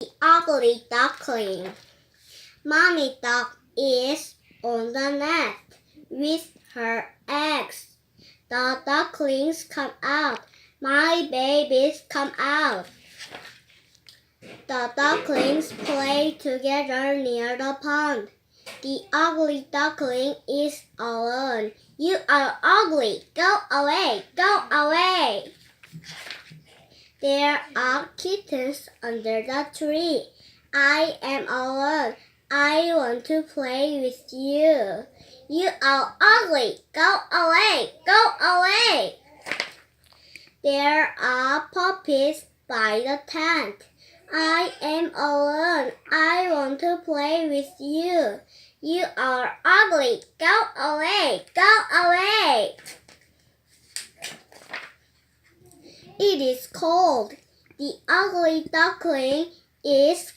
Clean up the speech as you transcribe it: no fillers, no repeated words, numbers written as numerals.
The ugly duckling. Mommy duck is on the nest with her eggs. The ducklings come out. My babies come out. The ducklings play together near the pond. The ugly duckling is alone. You are ugly. Go away. Go away. There are kittens under the tree. I am alone. I want to play with you. You are ugly. Go away. Go away. There are puppies by the tent. I am alone. I want to play with you. You are ugly. Go away. Go away. It is cold. The ugly duckling is